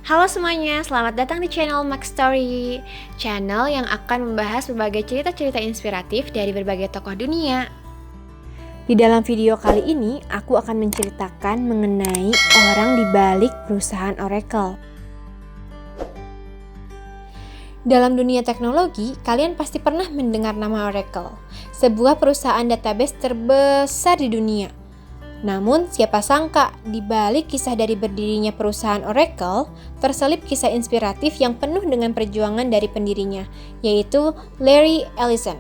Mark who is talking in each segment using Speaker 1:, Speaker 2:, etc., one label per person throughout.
Speaker 1: Halo semuanya, selamat datang di channel Max Story, channel yang akan membahas berbagai cerita-cerita inspiratif dari berbagai tokoh dunia.
Speaker 2: Di dalam video kali ini, aku akan menceritakan mengenai orang di balik perusahaan Oracle. Dalam dunia teknologi, kalian pasti pernah mendengar nama Oracle, sebuah perusahaan database terbesar di dunia. Namun, siapa sangka di balik kisah dari berdirinya perusahaan Oracle, terselip kisah inspiratif yang penuh dengan perjuangan dari pendirinya, yaitu Larry Ellison.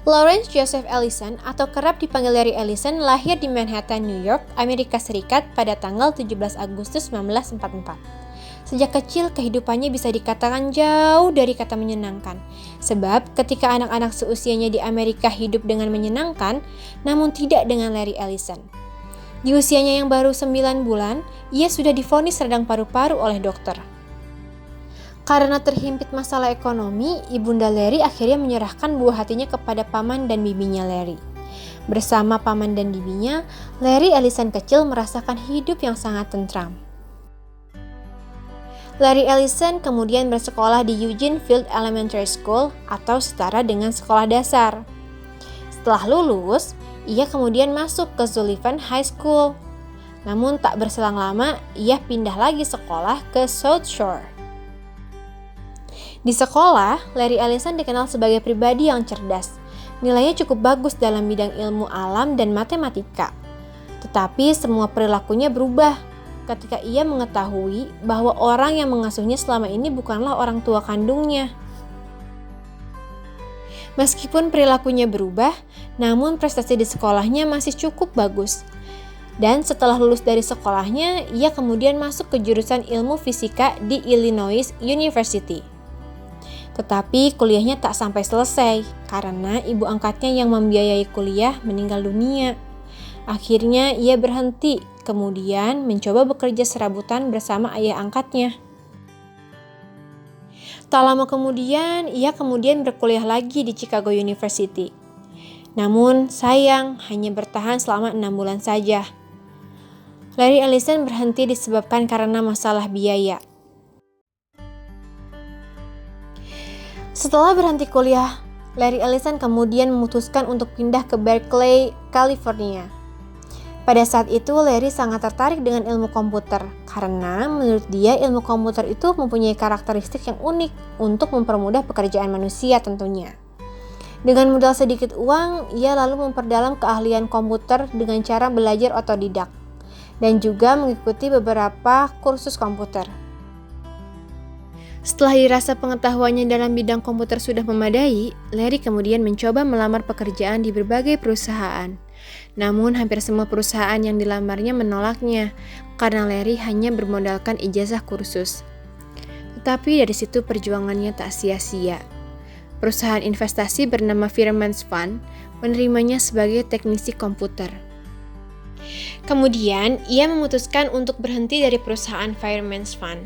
Speaker 2: Lawrence Joseph Ellison atau kerap dipanggil Larry Ellison lahir di Manhattan, New York, Amerika Serikat pada tanggal 17 Agustus 1944. Sejak kecil kehidupannya bisa dikatakan jauh dari kata menyenangkan. Sebab ketika anak-anak seusianya di Amerika hidup dengan menyenangkan, namun tidak dengan Larry Ellison. Di usianya yang baru 9 bulan, ia sudah divonis radang paru-paru oleh dokter. Karena terhimpit masalah ekonomi, ibunda Larry akhirnya menyerahkan buah hatinya kepada paman dan bibinya Larry. Bersama paman dan bibinya, Larry Ellison kecil merasakan hidup yang sangat tentram. Larry Ellison kemudian bersekolah di Eugene Field Elementary School atau setara dengan sekolah dasar. Setelah lulus, ia kemudian masuk ke Sullivan High School. Namun tak berselang lama, ia pindah lagi sekolah ke South Shore. Di sekolah, Larry Ellison dikenal sebagai pribadi yang cerdas. Nilainya cukup bagus dalam bidang ilmu alam dan matematika. Tetapi semua perilakunya berubah ketika ia mengetahui bahwa orang yang mengasuhnya selama ini bukanlah orang tua kandungnya. Meskipun perilakunya berubah, namun prestasi di sekolahnya masih cukup bagus. Dan setelah lulus dari sekolahnya, ia kemudian masuk ke jurusan ilmu fisika di Illinois University. Tetapi kuliahnya tak sampai selesai karena ibu angkatnya yang membiayai kuliah meninggal dunia. Akhirnya ia berhenti, kemudian mencoba bekerja serabutan bersama ayah angkatnya. Tak lama kemudian, ia kemudian berkuliah lagi di Chicago University. Namun sayang, hanya bertahan selama 6 bulan saja. Larry Ellison berhenti disebabkan karena masalah biaya. Setelah berhenti kuliah, Larry Ellison kemudian memutuskan untuk pindah ke Berkeley, California. Pada saat itu, Larry sangat tertarik dengan ilmu komputer karena menurut dia ilmu komputer itu mempunyai karakteristik yang unik untuk mempermudah pekerjaan manusia tentunya. Dengan modal sedikit uang, ia lalu memperdalam keahlian komputer dengan cara belajar otodidak dan juga mengikuti beberapa kursus komputer. Setelah dirasa pengetahuannya dalam bidang komputer sudah memadai, Larry kemudian mencoba melamar pekerjaan di berbagai perusahaan. Namun hampir semua perusahaan yang dilamarnya menolaknya karena Larry hanya bermodalkan ijazah kursus. Tetapi dari situ perjuangannya tak sia-sia. Perusahaan investasi bernama Fireman's Fund menerimanya sebagai teknisi komputer. Kemudian ia memutuskan untuk berhenti dari perusahaan Fireman's Fund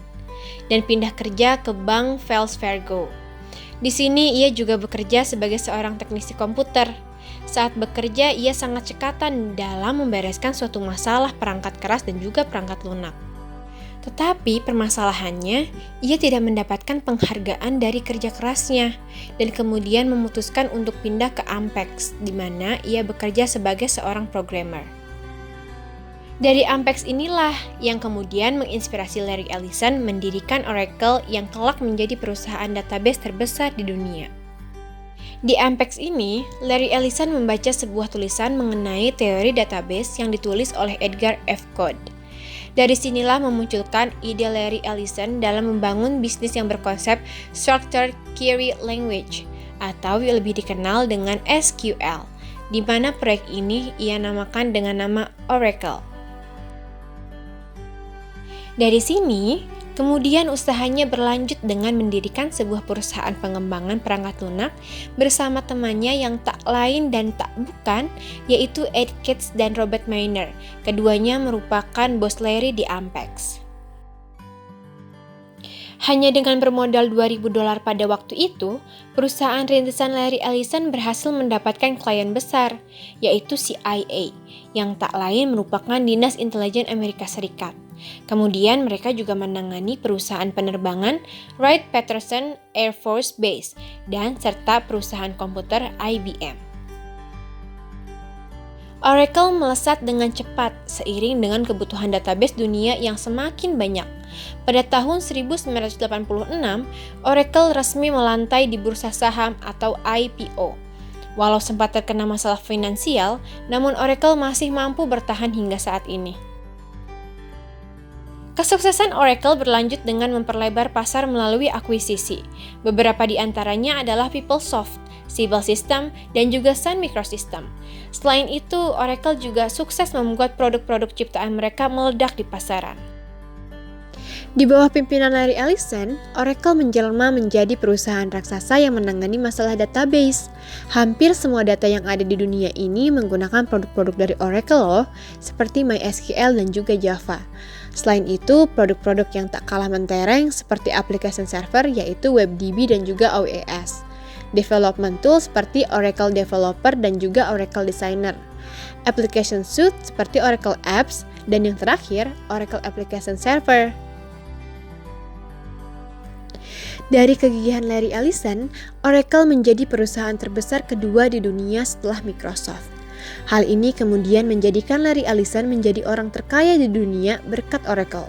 Speaker 2: dan pindah kerja ke Bank Wells Fargo. Di sini ia juga bekerja sebagai seorang teknisi komputer. Saat bekerja, ia sangat cekatan dalam membereskan suatu masalah perangkat keras dan juga perangkat lunak. Tetapi permasalahannya, ia tidak mendapatkan penghargaan dari kerja kerasnya dan kemudian memutuskan untuk pindah ke Ampex, di mana ia bekerja sebagai seorang programmer. Dari Ampex inilah yang kemudian menginspirasi Larry Ellison mendirikan Oracle yang kelak menjadi perusahaan database terbesar di dunia. Di Ampex ini, Larry Ellison membaca sebuah tulisan mengenai teori database yang ditulis oleh Edgar F. Codd. Dari sinilah memunculkan ide Larry Ellison dalam membangun bisnis yang berkonsep Structured Query Language atau lebih dikenal dengan SQL, di mana proyek ini ia namakan dengan nama Oracle. Dari sini, kemudian usahanya berlanjut dengan mendirikan sebuah perusahaan pengembangan perangkat lunak bersama temannya yang tak lain dan tak bukan, yaitu Ed Kitts dan Robert Miner. Keduanya merupakan bos Larry di Ampex. Hanya dengan bermodal $2.000 pada waktu itu, perusahaan rintisan Larry Ellison berhasil mendapatkan klien besar, yaitu CIA, yang tak lain merupakan Dinas Intelijen Amerika Serikat. Kemudian mereka juga menangani perusahaan penerbangan Wright-Patterson Air Force Base dan serta perusahaan komputer IBM. Oracle melesat dengan cepat seiring dengan kebutuhan database dunia yang semakin banyak. Pada tahun 1986, Oracle resmi melantai di bursa saham atau IPO. Walau sempat terkena masalah finansial, namun Oracle masih mampu bertahan hingga saat ini. Kesuksesan Oracle berlanjut dengan memperlebar pasar melalui akuisisi. Beberapa di antaranya adalah PeopleSoft, Siebel System, dan juga Sun Microsystem. Selain itu, Oracle juga sukses membuat produk-produk ciptaan mereka meledak di pasaran.
Speaker 1: Di bawah pimpinan Larry Ellison, Oracle menjelma menjadi perusahaan raksasa yang menangani masalah database. Hampir semua data yang ada di dunia ini menggunakan produk-produk dari Oracle loh, seperti MySQL dan juga Java. Selain itu, produk-produk yang tak kalah mentereng seperti application server yaitu WebDB dan juga OES. Development tool seperti Oracle Developer dan juga Oracle Designer. Application suite seperti Oracle Apps, dan yang terakhir, Oracle Application Server. Dari kegigihan Larry Ellison, Oracle menjadi perusahaan terbesar kedua di dunia setelah Microsoft. Hal ini kemudian menjadikan Larry Ellison menjadi orang terkaya di dunia berkat Oracle.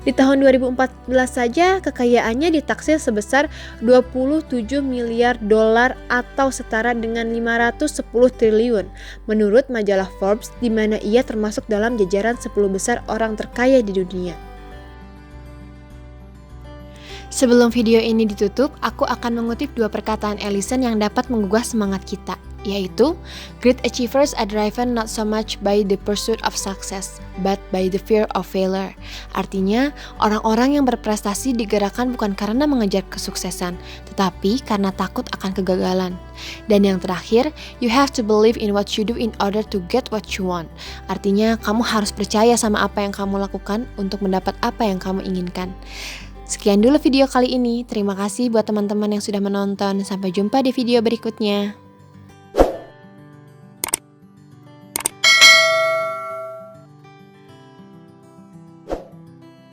Speaker 1: Di tahun 2014 saja, kekayaannya ditaksir sebesar 27 miliar dolar atau setara dengan 510 triliun menurut majalah Forbes, di mana ia termasuk dalam jajaran 10 besar orang terkaya di dunia. Sebelum video ini ditutup, aku akan mengutip dua perkataan Ellison yang dapat menggugah semangat kita, yaitu, "Great achievers are driven not so much by the pursuit of success, but by the fear of failure." Artinya, orang-orang yang berprestasi digerakkan bukan karena mengejar kesuksesan, tetapi karena takut akan kegagalan. Dan yang terakhir, "You have to believe in what you do in order to get what you want." Artinya, kamu harus percaya sama apa yang kamu lakukan untuk mendapat apa yang kamu inginkan. Sekian dulu video kali ini. Terima kasih buat teman-teman yang sudah menonton. Sampai jumpa di video berikutnya.